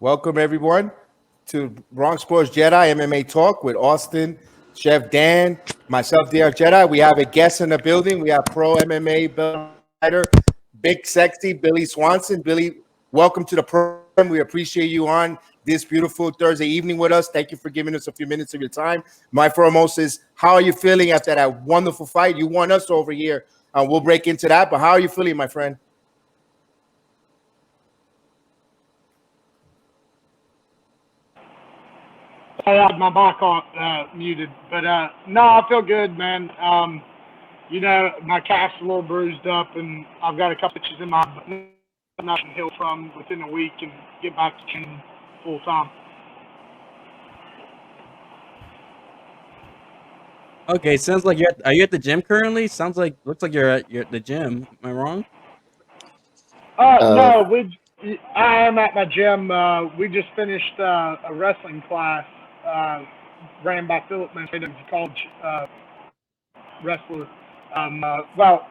Welcome everyone to Bronx Sports Jedi MMA Talk with Austin, Chef Dan, myself, Derek Jedi. We have a guest in the building. We have pro MMA fighter, Big Sexy Billy Swanson. Billy, welcome to the program. We appreciate you on this beautiful Thursday evening with us. Thank you for giving us a few minutes of your time. My foremost is, how are you feeling after that wonderful fight? You won us over here. We'll break into that, but how are you feeling, my friend? I had my mic on muted, but no, I feel good, man. My calf's a little bruised up, and I've got a couple itches in my butt I can heal from within a week and get back to training full time. Okay, sounds like are you at the gym currently? Looks like you're at the gym. Am I wrong? Uh, No, I am at my gym. We just finished a wrestling class uh, ran by Philip Manfred, a college wrestler. Well,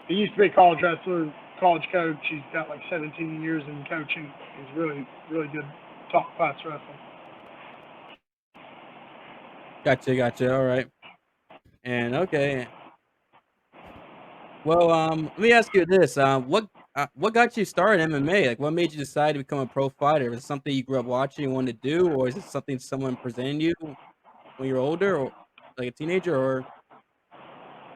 he used to be a college wrestler, college coach. He's got like 17 years in coaching. He's really, really good top class wrestling. Gotcha. All right. And okay. Well, let me ask you this: what got you started in MMA? Like, what made you decide to become a pro fighter? Was it something you grew up watching and wanted to do, or is it something someone presented you when you were older, or like a teenager, or?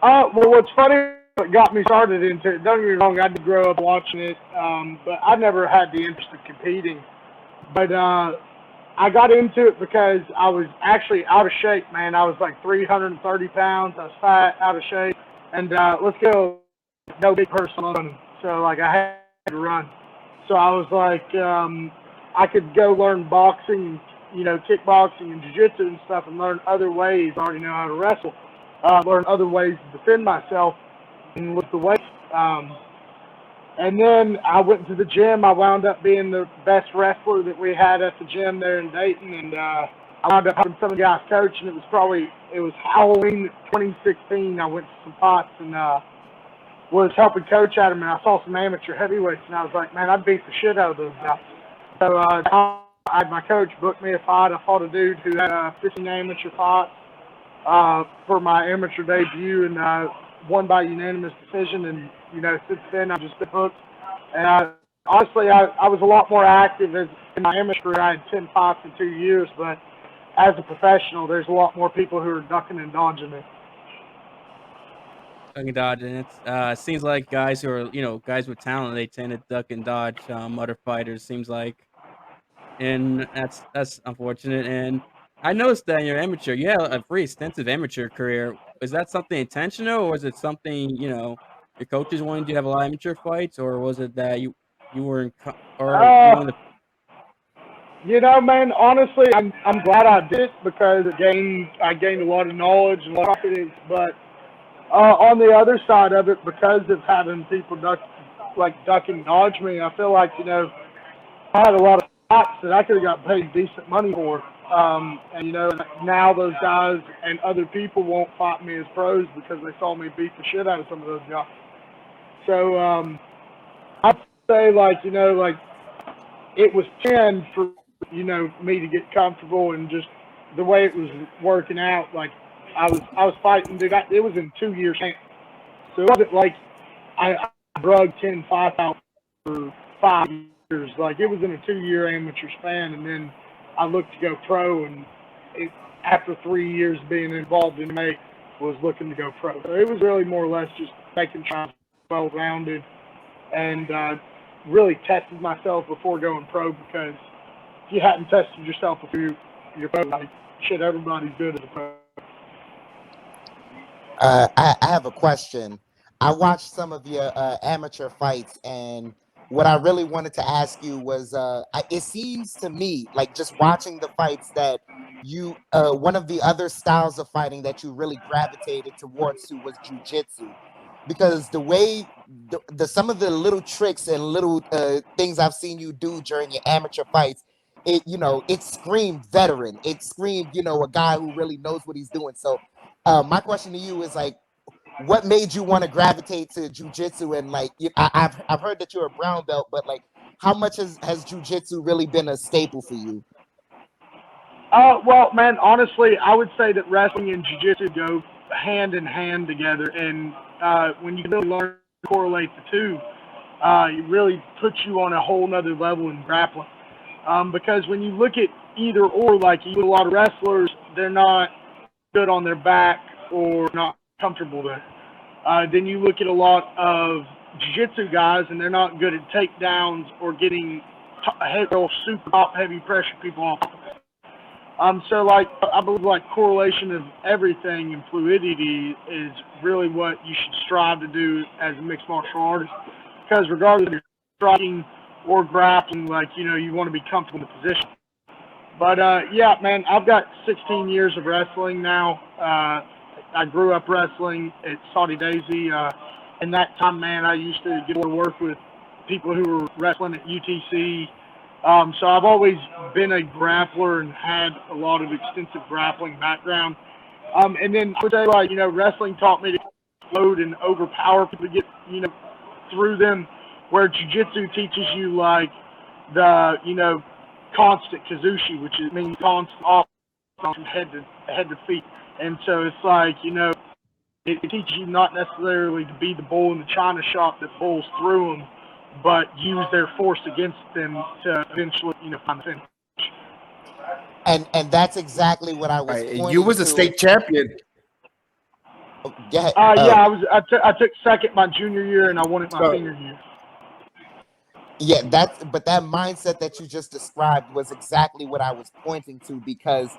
Well, what's funny, what got me started into it, don't get me wrong, I did grow up watching it, but I never had the interest of competing. But I got into it because I was actually out of shape, man. I was like 330 pounds. I was fat, out of shape. And let's go, no big person running. So, like, I had to run. So I was like, I could go learn boxing, kickboxing and jiu-jitsu and stuff and learn other ways. I already know how to wrestle. Learn other ways to defend myself and lift the weight. And then I went to the gym. I wound up being the best wrestler that we had at the gym there in Dayton. And I wound up having some of the guys coach. And it was Halloween 2016. I went to some pots and was helping coach at them. And I saw some amateur heavyweights. And I was like, man, I'd beat the shit out of those guys. So I had my coach book me a fight. I fought a dude who had 15 amateur fights for my amateur debut. And won by unanimous decision, and since then I've just been hooked. And honestly, I was a lot more active in my amateur career. I had 10 fights in 2 years, but as a professional, there's a lot more people who are ducking and dodging me. Duck and dodge, and it seems like guys who are guys with talent, they tend to duck and dodge other fighters. Seems like, and that's unfortunate. And I noticed that in your amateur, you had a pretty extensive amateur career. Is that something intentional, or is it something your coaches wanted you to have a lot of amateur fights, or was it that you were in or you Uh, wanted man, honestly, I'm glad I did it because I gained a lot of knowledge and a lot of confidence. But on the other side of it, because of having people duck and dodge me, I feel like I had a lot of spots that I could have got paid decent money for. And now those guys and other people won't fight me as pros because they saw me beat the shit out of some of those guys. So I'd say it was 10 for me to get comfortable and just the way it was working out. Like I was fighting, dude. It was in 2 years, so it wasn't like I drug 10 fights out for 5 years. Like it was in a 2-year amateur span, and then I looked to go pro, and after 3 years being involved in MMA, was looking to go pro. So it was really more or less just making sure I was well-rounded and really tested myself before going pro, because if you hadn't tested yourself before you're pro, like, shit, everybody's good as a pro. I have a question. I watched some of your amateur fights, and what I really wanted to ask you was, it seems to me, like just watching the fights, that you one of the other styles of fighting that you really gravitated towards to was jujitsu, because the way the some of the little tricks and little things I've seen you do during your amateur fights, it screamed veteran. It screamed, a guy who really knows what he's doing. So my question to you is, like, what made you want to gravitate to jujitsu? And like, I've heard that you're a brown belt, but like, how much has jujitsu really been a staple for you? Well, man, honestly, I would say that wrestling and jiu-jitsu go hand in hand together. And when you really learn to correlate the two, it really puts you on a whole nother level in grappling. Because when you look at either or, like you look at a lot of wrestlers, they're not good on their back or not comfortable there. Then you look at a lot of jiu-jitsu guys, and they're not good at takedowns or getting super top heavy pressure people off. So like I believe like correlation of everything and fluidity is really what you should strive to do as a mixed martial artist. Because regardless of you're striking or grappling, like you want to be comfortable in the position. But yeah, man, I've got 16 years of wrestling now. I grew up wrestling at Saudi Daisy. In that time, man, I used to get to work with people who were wrestling at UTC. So I've always been a grappler and had a lot of extensive grappling background. And then I would say, like, wrestling taught me to explode and overpower people to get, through them, where jiu-jitsu teaches you, like, the, constant kazushi, which means constant off from head to feet. And so it's like, it teaches you not necessarily to be the bull in the china shop that bulls through them, but use their force against them to eventually, find the finish. And that's exactly what I was pointing You was a to. state champion. Yeah, I took second my junior year, and I won it my senior year. Yeah, but that mindset that you just described was exactly what I was pointing to, because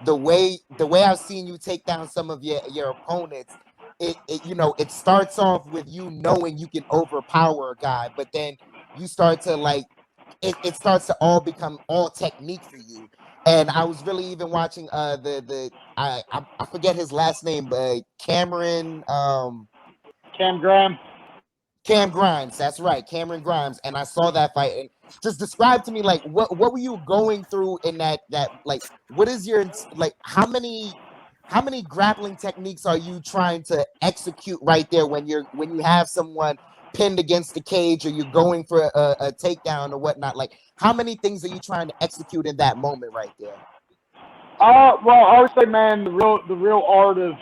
the way I've seen you take down some of your opponents, it starts off with you knowing you can overpower a guy, but then you start to like it starts to all become all technique for you. And I was really even watching I forget his last name, but Cam Graham. Cam Grimes, that's right, Cameron Grimes, and I saw that fight. And just describe to me, like, what were you going through in that like, what is your like, how many grappling techniques are you trying to execute right there when you have someone pinned against the cage, or you're going for a takedown or whatnot? Like, how many things are you trying to execute in that moment right there? Well, I would say, man, the real art of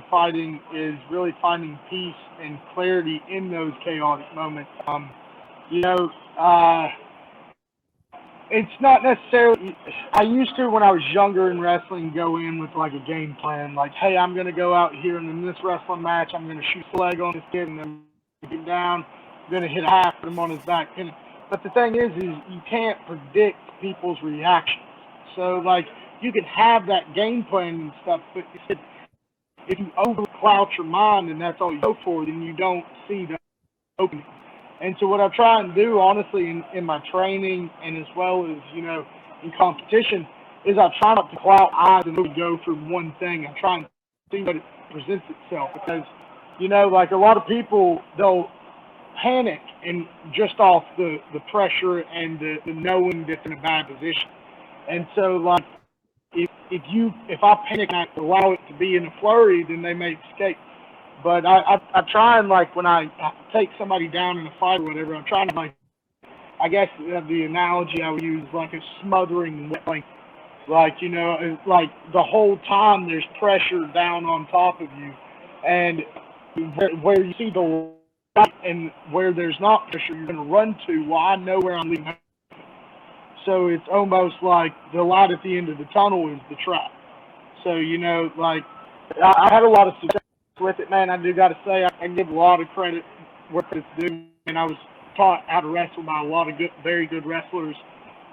fighting is really finding peace and clarity in those chaotic moments. It's not necessarily. I used to, when I was younger in wrestling, go in with like a game plan, like, hey, I'm gonna go out here and in this wrestling match, I'm gonna shoot the leg on this kid and then get him down. I'm gonna hit a half, put him on his back. But the thing is you can't predict people's reactions. So like, you can have that game plan and stuff, but if you overcloud your mind and that's all you go for, then you don't see the opening. And so what I try and do, honestly, in my training and as well as, in competition, is I try not to cloud eyes and really go for one thing. I try and see what it presents itself, because, like a lot of people, they'll panic and just off the pressure and the knowing that's in a bad position. And so, like, if I panic and I allow it to be in a flurry, then they may escape. But I try and, like, when I take somebody down in a fight or whatever, I'm trying to, like, I guess the analogy I would use is like a smothering wet. Like, like the whole time there's pressure down on top of you, and where you see the light and where there's not pressure, you're going to run to. Well, I know where I'm leaving. So it's almost like the light at the end of the tunnel is the trap. So, like, I had a lot of success with it, man. I do got to say, I give a lot of credit where it's due. And I was taught how to wrestle by a lot of very good wrestlers,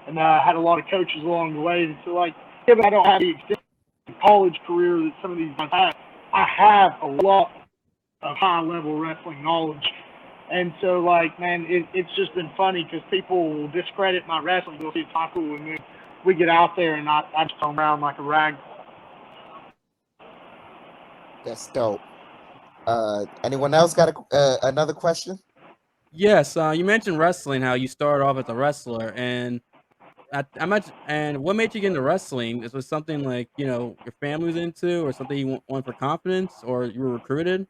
and I had a lot of coaches along the way. And so, like, even I don't have the extensive college career that some of these guys have, I have a lot of high-level wrestling knowledge. And so, like, man, it's just been funny because people will discredit my wrestling. They'll see it's not cool, and then we get out there, and I just come around like a rag. That's dope. Anyone else got another question? Yes, you mentioned wrestling, how you started off as a wrestler, and and what made you get into wrestling? Is it something like, your family was into, or something you want for confidence, or you were recruited?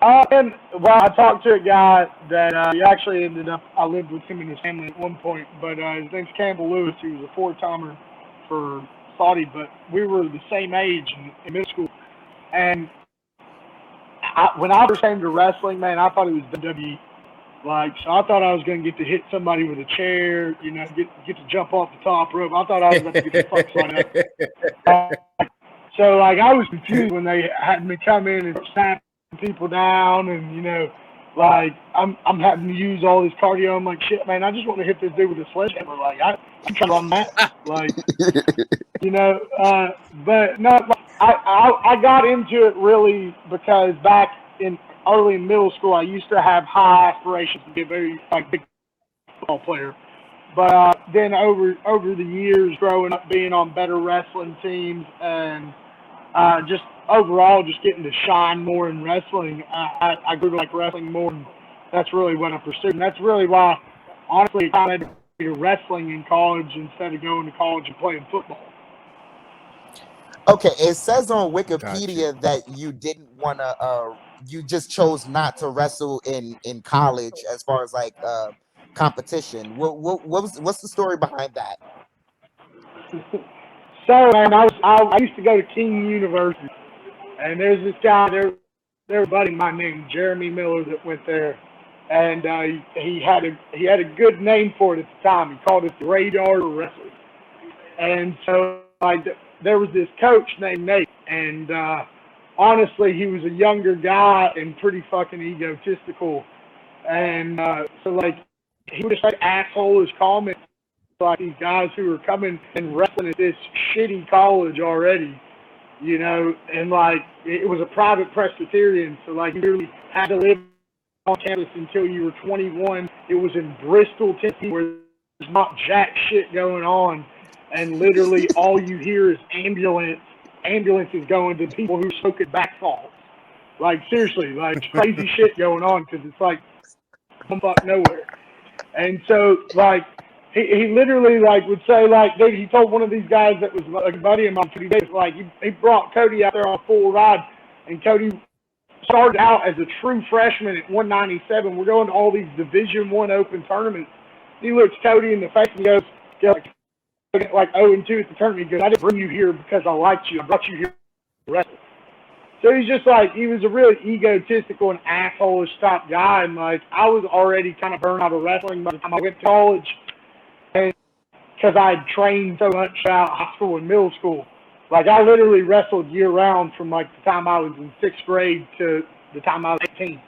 And well, I talked to a guy that he actually ended up. I lived with him and his family at one point, but his name's Campbell Lewis. He was a four-timer for Saudi, but we were the same age in middle school. And when I first came to wrestling, man, I thought it was WWE. Like, so I thought I was going to get to hit somebody with a chair, you know, get to jump off the top rope. I thought I was about to get the fuck slide up. So, like, I was confused when they had me come in and snap people down, and you know, like I'm having to use all this cardio. I'm like, shit, man, I just want to hit this dude with a sledgehammer. Like, I'm trying to run that, like, you know. But no, like, I got into it really because back in early middle school, I used to have high aspirations to be a very big football player. But then over the years, growing up, being on better wrestling teams, and just overall, just getting to shine more in wrestling, I grew to like wrestling more, and that's really what I pursued. And that's really why, honestly, I had to do wrestling in college instead of going to college and playing football. Okay, it says on Wikipedia that you didn't want to, you just chose not to wrestle in college as far as like competition. What's the story behind that? So, man, I used to go to King University, and there's this guy there, a buddy of mine named Jeremy Miller that went there, and he had a good name for it at the time. He called it the Radar Wrestling. And so, like, there was this coach named Nate, and honestly, he was a younger guy and pretty fucking egotistical, and so like he would just like asshole-ish comments like these guys who were coming and wrestling at this shitty college already, you know, and like it was a private Presbyterian, so like you really had to live on campus until you were 21. It was in Bristol, Tennessee, where there's not jack shit going on, and literally all you hear is ambulances going to people who are smoking bath salts. Like seriously, like crazy shit going on because it's like fuck nowhere. And so like he literally like would say like he told one of these guys that was like a buddy of mine, Cody Davis, like he brought Cody out there on a full ride, and Cody started out as a true freshman at 197. We're going to all these Division I open tournaments. He looks Cody in the face and goes like 0-2 at the tournament. He goes, I didn't bring you here because I liked you. I brought you here to wrestle. So he's just like, he was a really egotistical and asshole-ish type guy. And like, I was already kind of burned out of wrestling by the time I went to college. And because I had trained so much out high school and middle school. Like, I literally wrestled year round from like the time I was in 6th grade to the time I was 18.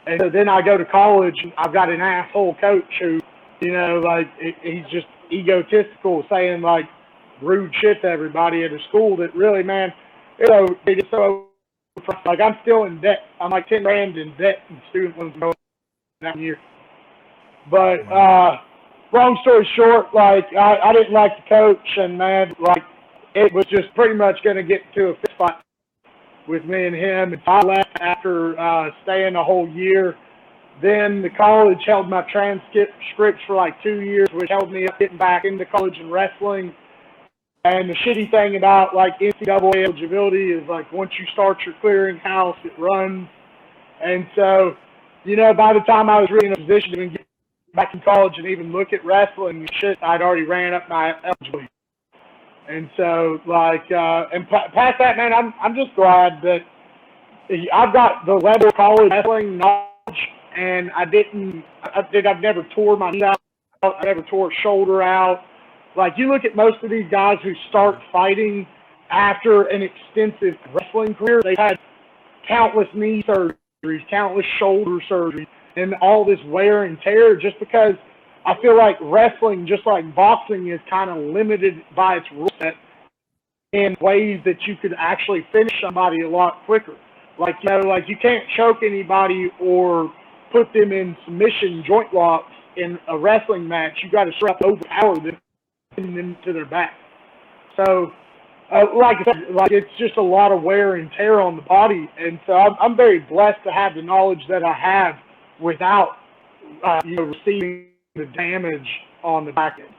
And so then I go to college and I've got an asshole coach who, you know, like, he's just egotistical, saying like rude shit to everybody at a school that really, man, you know, they just so like I'm still in debt. I'm like 10 grand in debt in student loans going that year. But long story short, like I didn't like the coach, and man, like it was just pretty much going to get to a fist fight with me and him. And I left after staying a whole year. Then the college held my transcripts for like 2 years, which held me up getting back into college and wrestling. And the shitty thing about like NCAA eligibility is like once you start your clearinghouse, it runs. And so, you know, by the time I was really in a position to get back in college and even look at wrestling and shit, I'd already ran up my eligibility. And so, like, and past that, man, I'm just glad that I've got the level of college wrestling knowledge. And I've never tore my knee out. I never tore a shoulder out. Like, you look at most of these guys who start fighting after an extensive wrestling career, they've had countless knee surgeries, countless shoulder surgeries, and all this wear and tear just because I feel like wrestling, just like boxing, is kind of limited by its rule set in ways that you could actually finish somebody a lot quicker. Like, you know, like you can't choke anybody or put them in submission joint locks in a wrestling match. You got to strap overpower them to their back. So, like I said, like it's just a lot of wear and tear on the body, and so I'm very blessed to have the knowledge that I have without, you know, receiving the damage on the back end.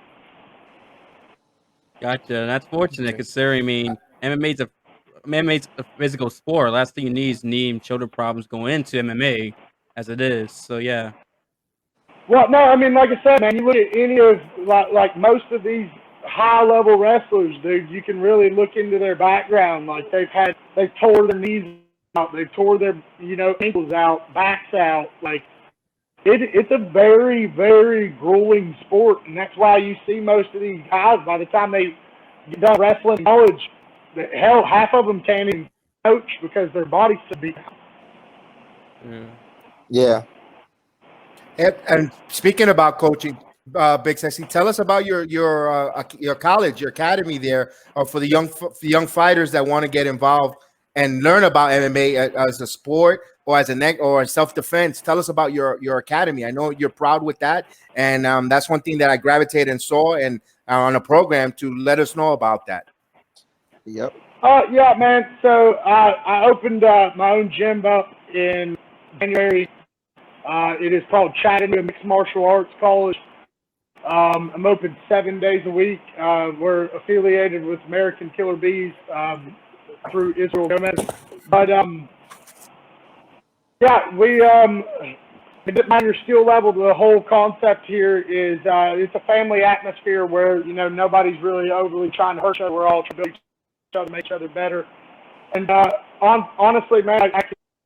Gotcha. That's fortunate considering, I mean, MMA's a MMA's a physical sport. Last thing you need is knee and shoulder problems going into MMA as it is. So yeah. Well, no, I mean, like I said, man, you look at any of like most of these high-level wrestlers, dude. You can really look into their background. Like they've tore their knees out, they tore their ankles out, backs out. Like it's a very, very grueling sport, and that's why you see most of these guys by the time they get done wrestling in college, hell, half of them can't even coach because their body's so beat out. Yeah. And speaking about coaching, Big Sexy, tell us about your college, your academy there, for the young fighters that want to get involved and learn about MMA as a sport or as or self-defense. Tell us about your academy. I know you're proud with that, and that's one thing that I gravitated and saw and on a program to let us know about that. Yep. Yeah, man. So I opened my own gym up in January. It is called Chattanooga Mixed Martial Arts College. I'm open 7 days a week. We're affiliated with American Killer Bees through Israel Gomez. But yeah, it doesn't matter your skill level. The whole concept here is it's a family atmosphere where nobody's really overly trying to hurt each other. We're all trying to build each other, make each other better. And honestly, man, I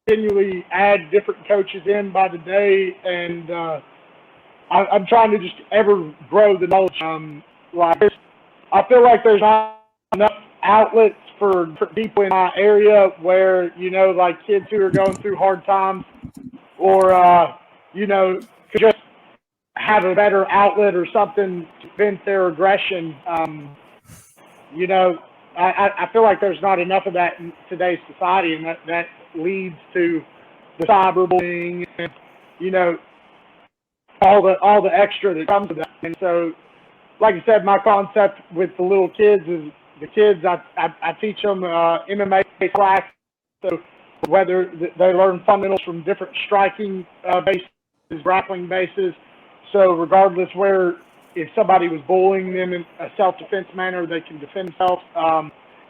continually add different coaches in by the day, and I'm trying to just ever grow the knowledge. I feel like there's not enough outlets for people in my area where like kids who are going through hard times or could just have a better outlet or something to vent their aggression. I feel like there's not enough of that in today's society, and that leads to the cyberbullying and all the extra that comes with that. And so, like I said, my concept with the little kids is the kids I teach them MMA class, so whether they learn fundamentals from different striking bases, grappling bases. So regardless if somebody was bullying them in a self-defense manner, they can defend themselves.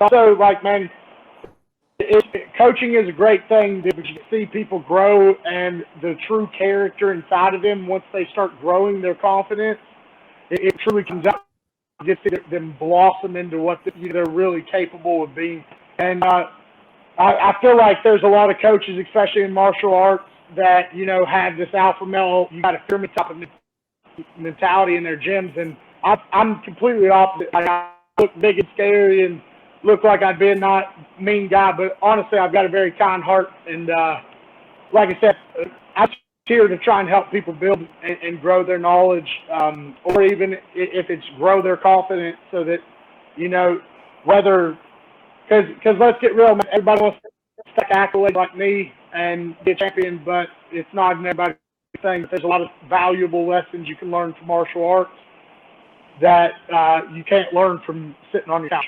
Also, like, man, coaching is a great thing because you see people grow and the true character inside of them, once they start growing their confidence, it truly comes out. You get them blossom into what they're really capable of being. And I feel like there's a lot of coaches, especially in martial arts, that, have this alpha male, you got to fear me type of mentality in their gyms. And I'm completely opposite. I look big and scary and look like I'd be a not mean guy, but honestly, I've got a very kind heart. And like I said, I'm here to try and help people build and grow their knowledge, or even if it's grow their confidence, so that whether because let's get real, man, everybody wants to stack accolades like me and be a champion, but it's not an everybody thing. There's a lot of valuable lessons you can learn from martial arts that you can't learn from sitting on your couch.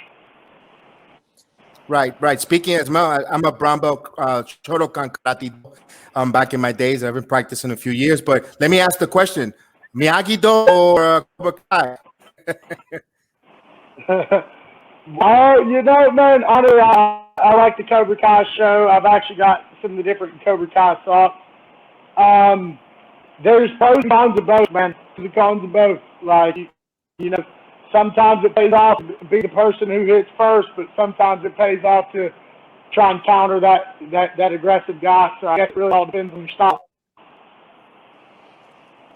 Right. Speaking as well, I'm a brown belt Shotokan karate. Back in my days, I've been practicing a few years. But let me ask the question: Miyagi-Do or Cobra Kai? Man, honestly, I like the Cobra Kai show. I've actually got some of the different Cobra Kai socks. There's pros and cons of both, man. There's cons of both. Like, sometimes it pays off to be the person who hits first, but sometimes it pays off to try and counter that aggressive guy. So I guess it really all depends on your style.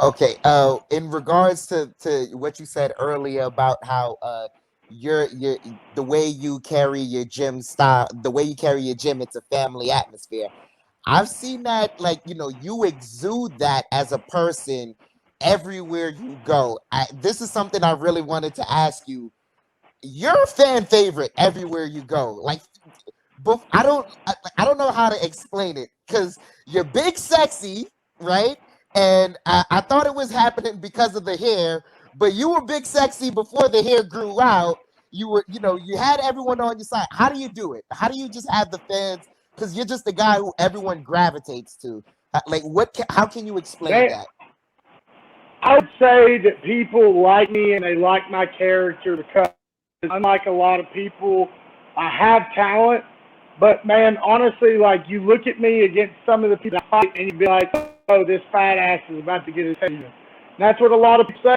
Okay. In regards to what you said earlier about how the way you carry your gym style, the way you carry your gym, it's a family atmosphere. I've seen that, like, you exude that as a person everywhere you go. This is something I really wanted to ask you. You're a fan favorite everywhere you go. Like, but I don't know how to explain it, because you're big sexy, right? And I thought it was happening because of the hair, but you were big sexy before the hair grew out. You were, you had everyone on your side. How do you do it? How do you just have the fans? Because you're just the guy who everyone gravitates to. Like, how can you explain that? I would say that people like me and they like my character because, unlike a lot of people, I have talent, But man, honestly, like you look at me against some of the people I fight, and you'd be like, "Oh, this fat ass is about to get his head." And that's what a lot of people say.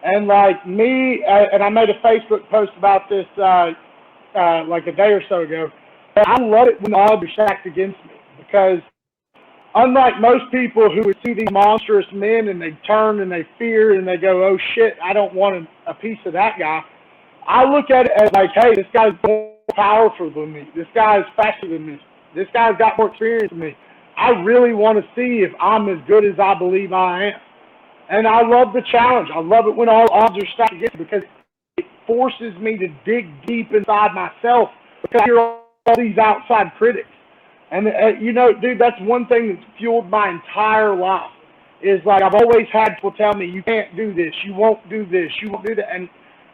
And like me, and I made a Facebook post about this like a day or so ago. I love it when the odds are stacked against me, because unlike most people who would see these monstrous men and they turn and they fear and they go, "Oh shit, I don't want a piece of that guy," I look at it as like, "Hey, this guy's more powerful than me. This guy's faster than me. This guy's got more experience than me. I really want to see if I'm as good as I believe I am." And I love the challenge. I love it when all odds are stacked against me, because it forces me to dig deep inside myself, because I hear all these outside critics. And, you know, dude, that's one thing that's fueled my entire life, is like I've always had people tell me, "You can't do this, you won't do this, you won't do that." And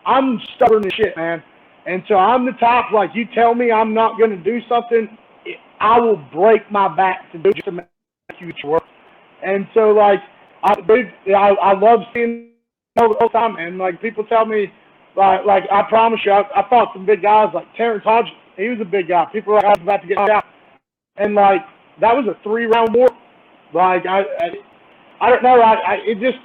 I'm stubborn as shit, man. And so I'm the type, like, you tell me I'm not going to do something, I will break my back to do it, just to make you work. And so, like, I love seeing all the time, and like people tell me, like I promise you, I fought some big guys like Terrence Hodges. He was a big guy. People were like, I was about to get out, and like that was a 3-round war. Like I don't know. It just,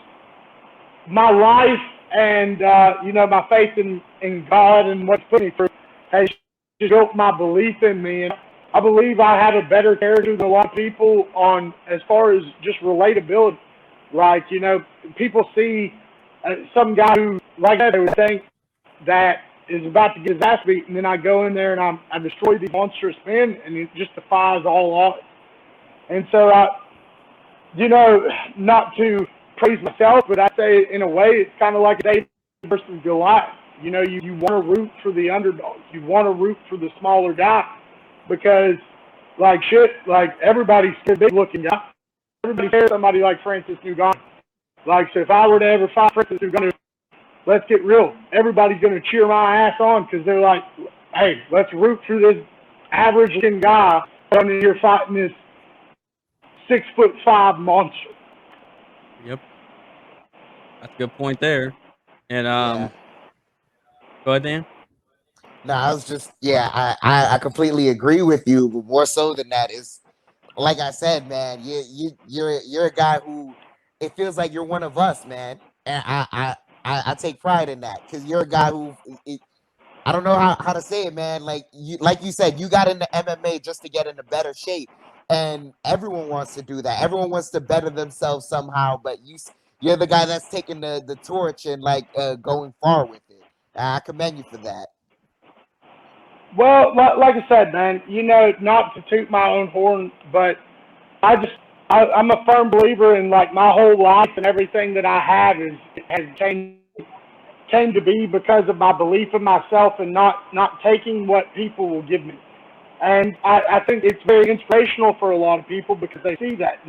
my life and you know, my faith in God and what's put me through has just built my belief in me, and I believe I have a better character than a lot of people on as far as just relatability. Like, you know, people see some guy who, like that, they would think that is about to get his ass beat, and then I go in there and I destroy these monstrous men, and it just defies all odds. And so, you know, not to praise myself, but I say in a way it's kind of like David versus Goliath. You know, you want to root for the underdog. You want to root for the smaller guy, because, like, shit, like, everybody's a big-looking guy. Everybody cares somebody like Francis Ngannou. Like, so if I were to ever fight Francis Ngannou, let's get real. Everybody's going to cheer my ass on, because they're like, "Hey, let's root for this average-looking guy when you're fighting this 6'5" monster." Yep, that's a good point there. And Yeah. go ahead, Dan. No, I was just, yeah, I completely agree with you. But more so than that is, like I said, man, you're a guy who, it feels like you're one of us, man, and I take pride in that, because you're a guy who, I don't know how to say it, man. Like you said, you got into MMA just to get into better shape, and everyone wants to do that. Everyone wants to better themselves somehow, but you're the guy that's taking the torch and like going far with it. I commend you for that. Well, like I said, man, you know, not to toot my own horn, but I'm a firm believer in, like, my whole life and everything that I have has came to be because of my belief in myself and not taking what people will give me. And I think it's very inspirational for a lot of people, because they see that,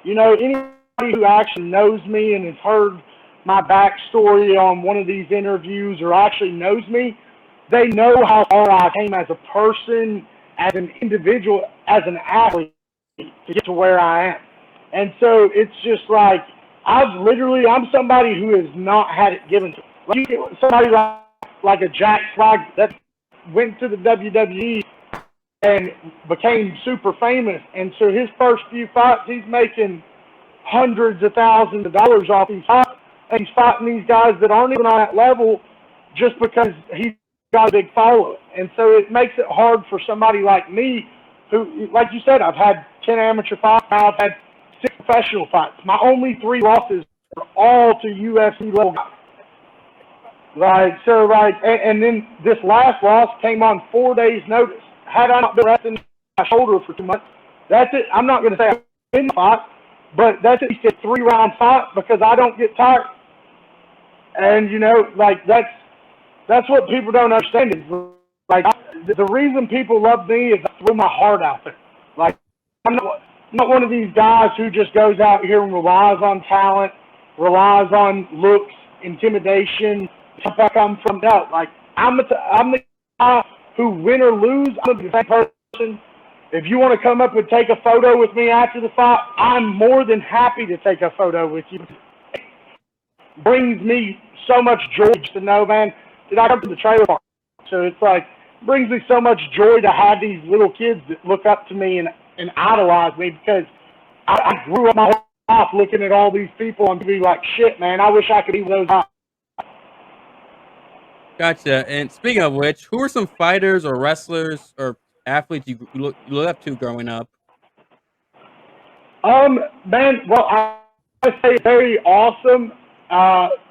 you know, anybody who actually knows me and has heard my backstory on one of these interviews, or actually knows me, they know how far I came as a person, as an individual, as an athlete, to get to where I am. And so it's just like, I'm somebody who has not had it given to me. Like, somebody like a Jack Swagger that went to the WWE and became super famous, and so his first few fights, he's making hundreds of thousands of dollars off these fights, and he's fighting these guys that aren't even on that level just because he's got a big following. And so it makes it hard for somebody like me, who, like you said, I've had 10 amateur fights, now I've had 6 professional fights. My only 3 losses are all to UFC level guys. Like, so, like, and then this last loss came on 4 days' notice. Had I not been resting my shoulder for 2 months, that's it. I'm not going to say I'm in the fight, but that's at least a 3-round fight, because I don't get tired. And, you know, like, that's what people don't understand, is, like, the reason people love me is I threw my heart out there. Like, I'm not one of these guys who just goes out here and relies on talent, relies on looks, intimidation, stuff I come from. No, like, I'm the guy who, win or lose, I'm the same person. If you want to come up and take a photo with me after the fight, I'm more than happy to take a photo with you. It brings me so much joy to know, man, that I come to the trailer park. So it's like, brings me so much joy to have these little kids that look up to me and idolize me, because I grew up my whole life looking at all these people and be like, shit, man, I wish I could be one of those guys. Gotcha. And speaking of which, who are some fighters or wrestlers or athletes you look up to growing up? Man, well, I say very awesome.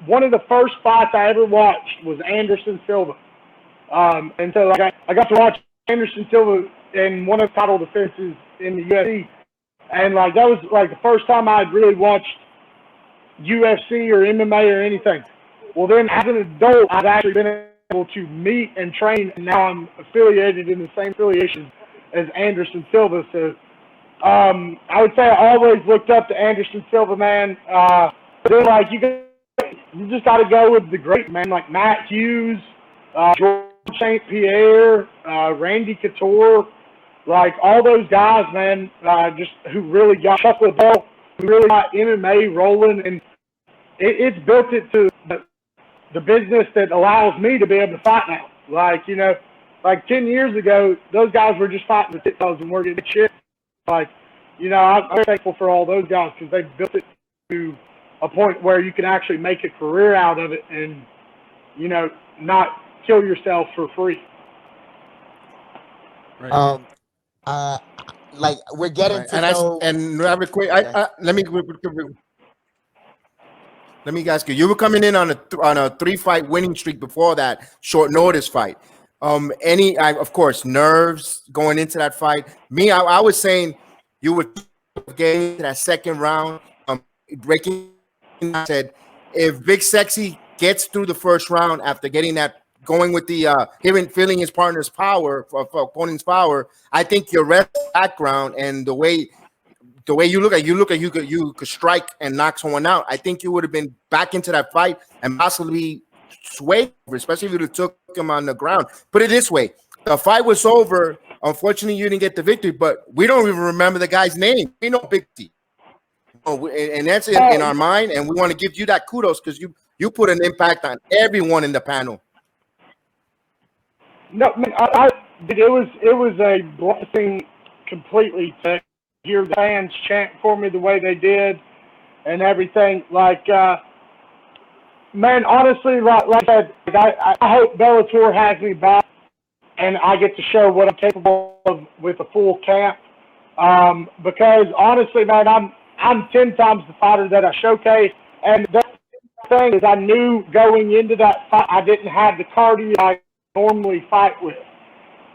One of the first fights I ever watched was Anderson Silva. And so I got to watch Anderson Silva in one of the title defenses in the UFC. And like, that was like the first time I'd really watched UFC or MMA or anything. Well, then as an adult, I've actually been able to meet and train, and now I'm affiliated in the same affiliation as Anderson Silva. So I would say I always looked up to Anderson Silva, man. But then, like, you just got to go with the great man, like Matt Hughes, George St. Pierre, Randy Couture, like all those guys, man, just who really got Chuck Liddell, who really got MMA rolling, and it's built it to the business that allows me to be able to fight now. Like, you know, like 10 years ago, those guys were just fighting the TikToks and we're getting shit. Like, you know, I'm thankful for all those guys because they built it to a point where you can actually make a career out of it and, you know, not kill yourself for free. Right. Like we're getting Right. to And know. and rather quick, let me ask you. You were coming in on a 3-fight winning streak before that short notice fight. Of course, nerves going into that fight. Me, I was saying you would get into that second round. Breaking. I said if Big Sexy gets through the first round after getting that going with the feeling his partner's power, opponent's power, I think your rest background and the way you could strike and knock someone out. I think you would have been back into that fight and possibly swayed, especially if you took him on the ground. Put it this way: the fight was over. Unfortunately, you didn't get the victory, but we don't even remember the guy's name. We know Big T. And that's in our mind, and we want to give you that kudos because you put an impact on everyone in the panel. No, man, it was a blessing completely to hear the fans chant for me the way they did and everything. Like, man, honestly, like I said, I hope Bellator has me back and I get to show what I'm capable of with a full camp. Because honestly, man, I'm 10 times the fighter that I showcase. And the thing is, I knew going into that fight, I didn't have the cardio I normally fight with.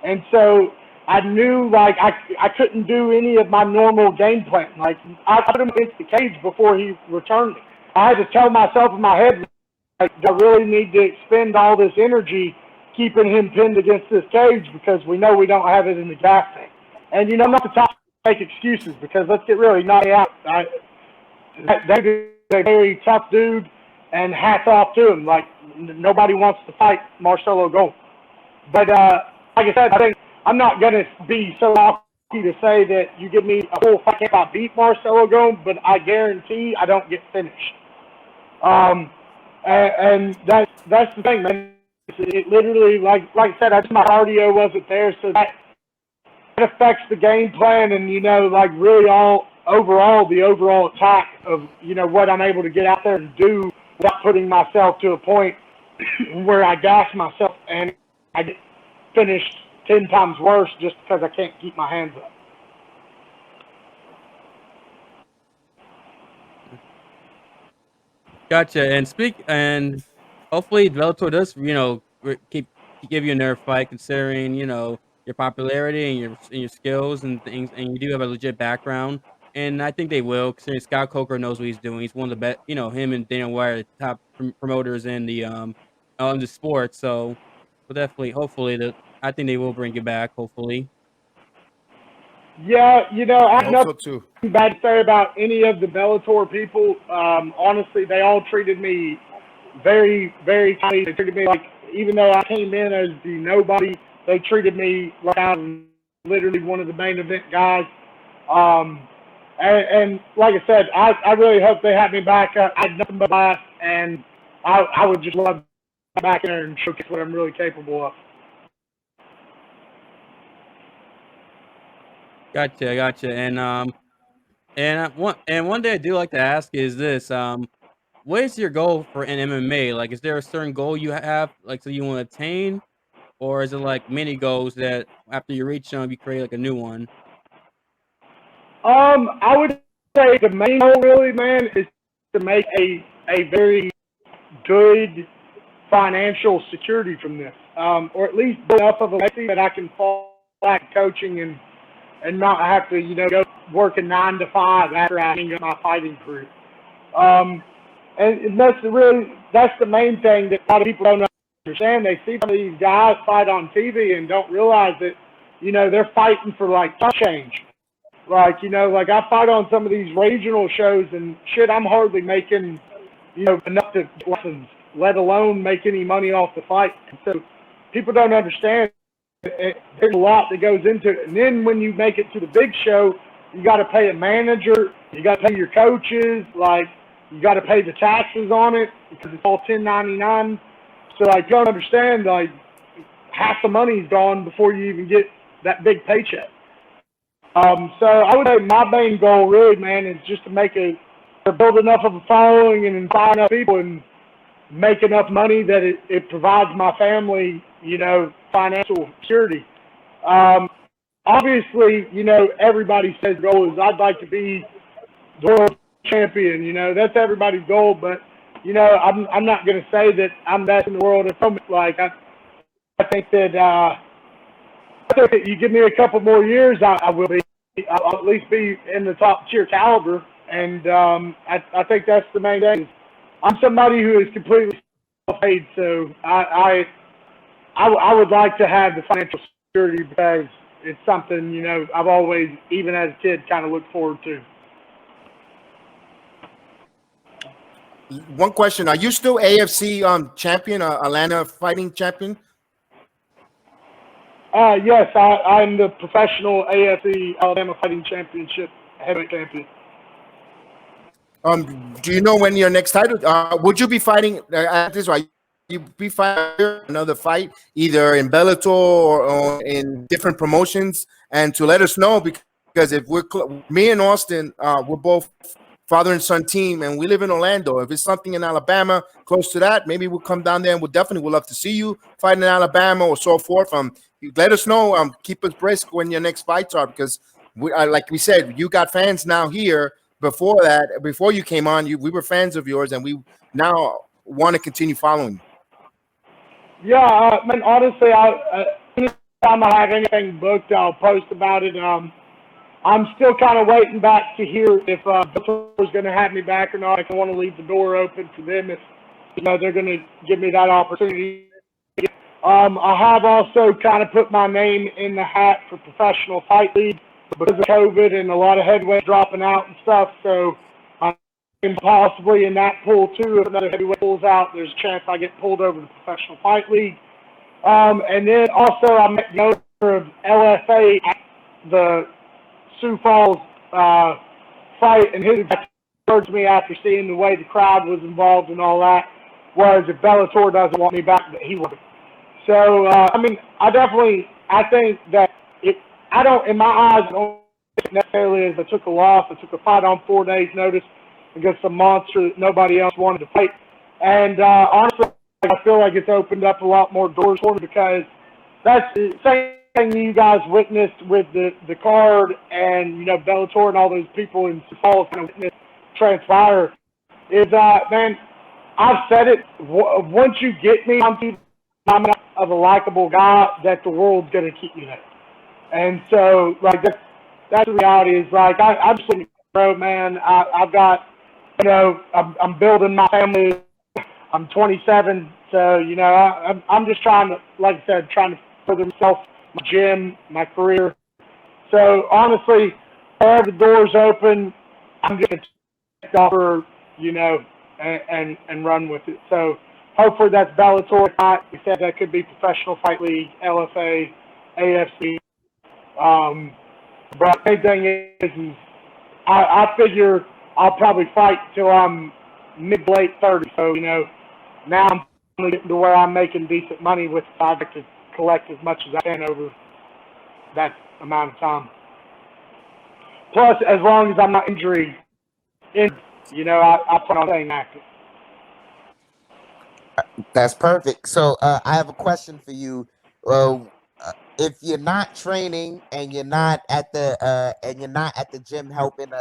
And so I knew, like, I couldn't do any of my normal game plan. Like, I put him against the cage before he returned me. I had to tell myself in my head, like, I really need to expend all this energy keeping him pinned against this cage because we know we don't have it in the gas tank. And, you know, I'm not the type to make excuses because let's get really knocked out. That dude is a very tough dude, and hats off to him. Like, nobody wants to fight Marcelo Gold. But, like I said, I think I'm not going to be so lucky to say that you give me a full fight if I beat Marcelo Gold, but I guarantee I don't get finished. And that's the thing, man. It literally, like I said, my cardio wasn't there, so that affects the game plan and, you know, like really the overall attack of, you know, what I'm able to get out there and do without putting myself to a point where I gas myself and I get finished 10 times worse just because I can't keep my hands up. Gotcha. And hopefully Bellator does, you know, give you another fight considering, you know, your popularity and your skills and things, and you do have a legit background. And I think they will, considering Scott Coker knows what he's doing. He's one of the best, you know, him and Dana White are the top promoters in the sport. So we'll definitely, hopefully, I think they will bring you back, hopefully. Yeah, you know, I have Also, nothing too. bad to say about any of the Bellator people. Honestly, they all treated me very, very kindly. They treated me like, even though I came in as the nobody, they treated me like I was literally one of the main event guys. And like I said, I really hope they have me back. I had nothing but life, and I would just love to be back in there and showcase what I'm really capable of. Gotcha. And one thing I do like to ask is this: what is your goal for an MMA? Like, is there a certain goal you have, like, so you want to attain, or is it like mini goals that after you reach them, you create like a new one? I would say the main goal, really, man, is to make a very good financial security from this, or at least build enough of a legacy that I can fall back coaching and not have to, go working 9 to 5 after I hang up my fighting career. And that's the main thing that a lot of people don't understand. They see some of these guys fight on TV and don't realize that, they're fighting for like change. Like, like I fight on some of these regional shows and shit, I'm hardly making, enough to lessons, let alone make any money off the fight. So people don't understand. There's a lot that goes into it. And then when you make it to the big show, you got to pay a manager, you got to pay your coaches, like you got to pay the taxes on it because it's all 1099. So like you don't understand, like half the money's gone before you even get that big paycheck. So I would say my main goal really, man, is just to build enough of a following and inspire enough people and make enough money that it provides my family, financial security. Obviously, everybody says goal is I'd like to be the world champion, that's everybody's goal, but, I'm not going to say that I'm best in the world at the moment. Like, I think that, you give me a couple more years, I will be. I'll at least be in the top tier caliber, and I think that's the main thing. I'm somebody who is completely self-paid, so I would like to have the financial security because it's something I've always, even as a kid, kind of looked forward to. One question: are you still AFC champion, Atlanta fighting champion? Yes, I'm the professional AFC Alabama Fighting Championship heavyweight champion. Do you know when your next title? Would you be fighting at this? Or you be fighting another fight either in Bellator or in different promotions? And to let us know, because if me and Austin, we're both father and son team, and we live in Orlando. If it's something in Alabama close to that, maybe we'll come down there and we'll definitely love to see you fight in Alabama or so forth. Let us know. Keep us brisk when your next fights are, because like we said, you got fans now here. Before you came on, we were fans of yours, and we now want to continue following. Yeah, man. Honestly, anytime I have anything booked, I'll post about it. I'm still kind of waiting back to hear if Bellator is going to have me back or not. I want to leave the door open for them if they're going to give me that opportunity. I have also kind of put my name in the hat for Professional Fight League because of COVID and a lot of heavyweight dropping out and stuff. So I'm possibly in that pool too. If another heavyweight pulls out, there's a chance I get pulled over to Professional Fight League. And then also I met the owner of LFA at the Sioux Falls fight, and his words to me after seeing the way the crowd was involved and all that was, if Bellator doesn't want me back, that he would. So I think that I don't, in my eyes, I don't think necessarily as I took a loss. I took a fight on 4 days' notice against a monster that nobody else wanted to fight, and honestly, I feel like it's opened up a lot more doors for me, because that's the same thing you guys witnessed with the card and Bellator and all those people in Sioux Falls witnessed transpire. Is man, I've said it. Once you get me onto I'm enough of a likable guy that the world's gonna keep you there. And so like that's the reality. Is like I'm just bro, man. I've got I'm building my family. I'm 27, so I'm just trying to, like I said, trying to further myself, my gym, my career. So honestly, wherever the doors open, I'm gonna take offer, and run with it. So hopefully that's Bellator. Like we said, that could be Professional Fight League, LFA, AFC. But the main thing is I figure I'll probably fight till I'm mid to late 30s. So now I'm getting to where I'm making decent money with. I'd like to collect as much as I can over that amount of time. Plus, as long as I'm not injured, I plan on staying active. That's perfect. So I have a question for you. If you're not training and you're not at the gym helping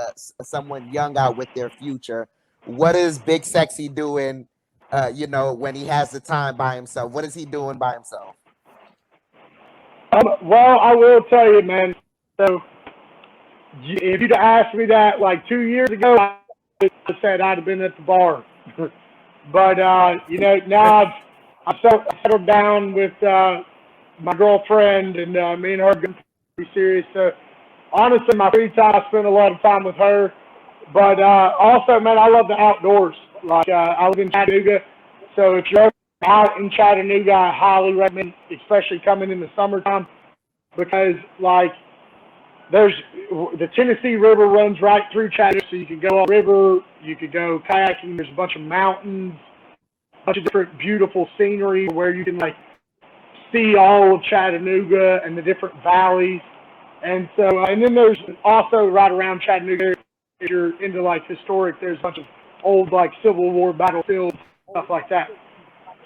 someone young out with their future, what is Big Sexy doing? When he has the time by himself, what is he doing by himself? Well, I will tell you, man. So, if you'd asked me that like 2 years ago, I would have said I'd have been at the bar. But now I've settled down with my girlfriend, and me and her are getting pretty serious. So, honestly, my free time, I spend a lot of time with her. But also, man, I love the outdoors. Like I live in Chattanooga, so if you're out in Chattanooga, I highly recommend, especially coming in the summertime, because like there's the Tennessee River runs right through Chattanooga, so you can go up the river, you could go kayaking. There's a bunch of mountains, a bunch of different beautiful scenery where you can like see all of Chattanooga and the different valleys. And so, and then there's also right around Chattanooga, if you're into like historic, there's a bunch of old like Civil War battlefields, stuff like that.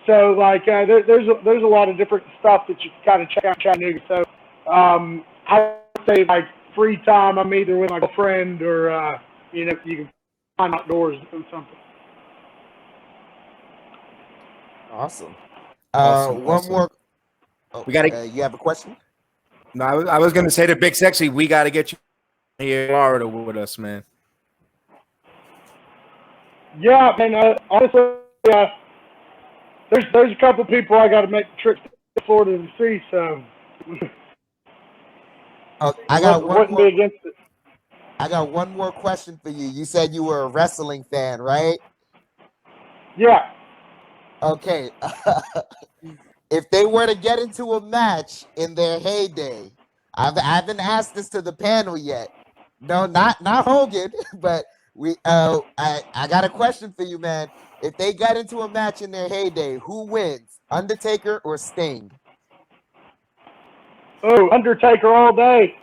So like there's a lot of different stuff that you can kind of check out in Chattanooga. So I would say like free time, I'm either with my girlfriend or you can find outdoors and do something. Awesome. Awesome, One awesome. more. We gotta. You have a question? No, I was gonna say to Big Sexy, we gotta get you here in Florida with us, man. Yeah, man. Honestly, there's a couple people I got to make the trip to Florida to see. So I got wouldn't be against it. I got one more question for you. You said you were a wrestling fan, right? Yeah. Okay. If they were to get into a match in their heyday, I haven't asked this to the panel yet. No, not Hogan, but I got a question for you, man. If they got into a match in their heyday, who wins, Undertaker or Sting? Oh, Undertaker all day.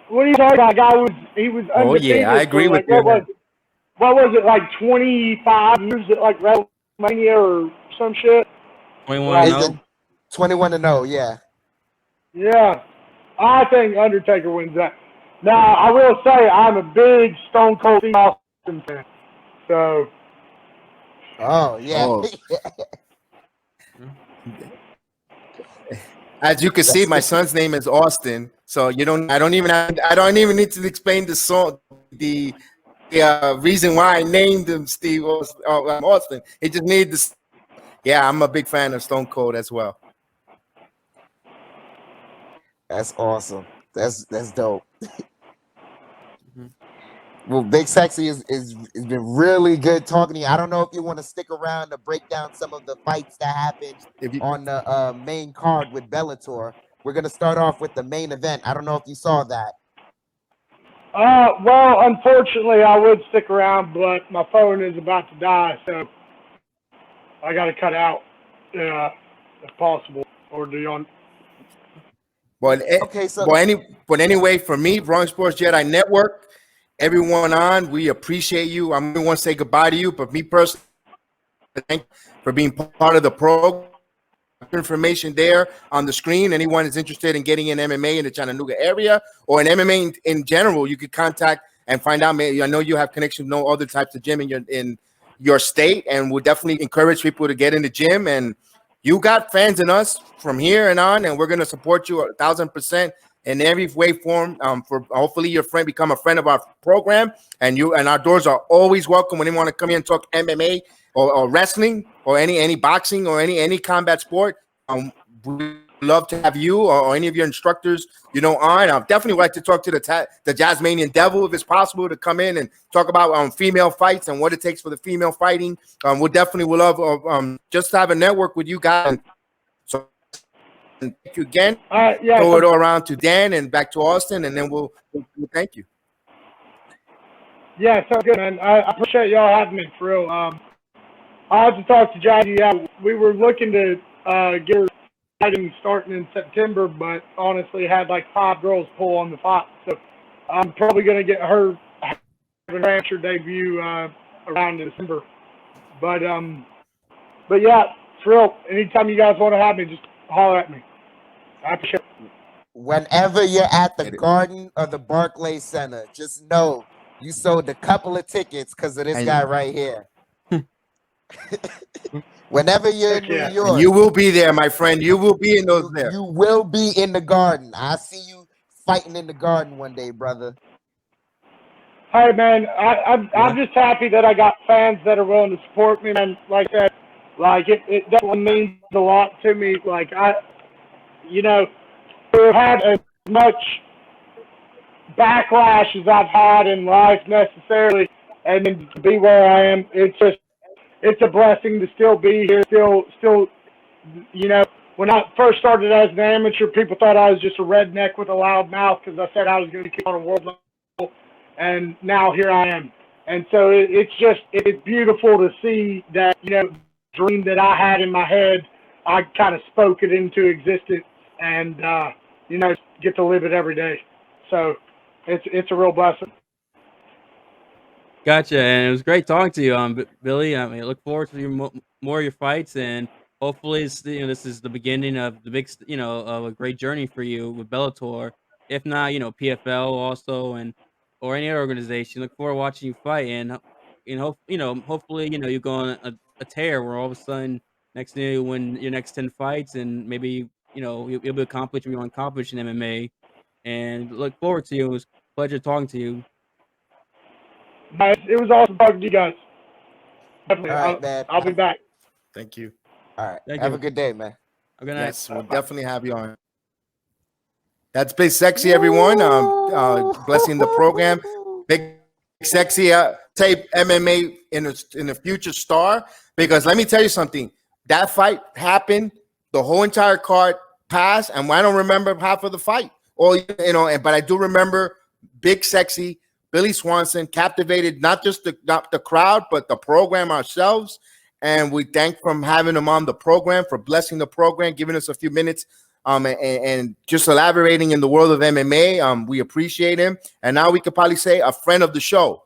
What are you talking about? He was Oh undefeated. yeah, I agree for, with like, you. What was it, like 25 years at like WrestleMania or some shit? 21-0. 21-0, yeah. Yeah, I think Undertaker wins that. Now, I will say I'm a big Stone Cold Steve Austin fan. So. Oh yeah. Oh. As you can see, my son's name is Austin, so I don't even need to explain the song, the reason why I named him Steve Austin. He just needed this. Yeah, I'm a big fan of Stone Cold as well. That's awesome. That's dope. Well, Big Sexy has been really good talking to you. I don't know if you want to stick around to break down some of the fights that happened on the main card with Bellator. We're gonna start off with the main event. I don't know if you saw that. Well, unfortunately, I would stick around, but my phone is about to die, so I got to cut out if possible, or do you on? But anyway, for me, Bronx Sports Jedi Network, everyone on, we appreciate you. I'm going to say goodbye to you, but me personally, thank you for being part of the program. Information there on the screen. Anyone is interested in getting in MMA in the Chattanooga area or in MMA in general, you could contact and find out. I know you have connections with no other types of gym in your state, and we'll definitely encourage people to get in the gym. And you got fans in us from here and on, and we're going to support you 1,000% in every way, form. For hopefully your friend become a friend of our program, and our doors are always welcome when you want to come here and talk MMA or wrestling or any boxing or any combat sport. We'd love to have you or any of your instructors, on. I'd definitely like to talk to the Jazzmanian Devil if it's possible to come in and talk about female fights and what it takes for the female fighting. We'll love just to have a network with you guys. So thank you again. Throw it all around to Dan and back to Austin, and then we'll thank you. Yeah, sounds good, man. I appreciate y'all having me, for real. I have to talk to JEDI. Yeah, we were looking to get her fighting starting in September, but honestly had like 5 girls pull on the fight. So I'm probably going to get her amateur debut around December. But yeah, for real, anytime you guys want to have me, just holler at me. I appreciate it. Whenever you're at the Garden or the Barclays Center, just know you sold a couple of tickets because of this guy right here. Whenever you're in New York, and you will be there, my friend. You will be in those there. You will be in the Garden. I see you fighting in the Garden one day, brother. Hey man, I'm just happy that I got fans that are willing to support me, man. Like that, like it definitely means a lot to me. Like we've had as much backlash as I've had in life necessarily, and then to be where I am, it's a blessing to still be here. Still, when I first started as an amateur, people thought I was just a redneck with a loud mouth because I said I was going to keep on a world level, and now here I am. And so it's beautiful to see that, dream that I had in my head, I kind of spoke it into existence, and get to live it every day. So it's a real blessing. Gotcha, and it was great talking to you, Billy. I mean, I look forward to more of your fights, and hopefully, this is the beginning of the big, of a great journey for you with Bellator. If not, PFL also, or any other organization. Look forward to watching you fight, and hopefully, you go on a tear where all of a sudden, next thing you win your next 10 fights, and maybe you'll be accomplished what you want to accomplish in MMA. And look forward to you. It was a pleasure talking to you. It was awesome talking to you guys. Definitely. All right, man. I'll be back. Thank you. All right. Thank Have you. a good day, man. Good night. Yes, we'll definitely have you on. That's Big Sexy, everyone. Blessing the program. Big Sexy tape MMA in a future star. Because let me tell you something. That fight happened. The whole entire card passed, and I don't remember half of the fight. But I do remember Big Sexy, Billy Swanson captivated not just the crowd, but the program ourselves. And we thank from having him on the program, for blessing the program, giving us a few minutes, and just elaborating in the world of MMA. We appreciate him. And now we could probably say a friend of the show.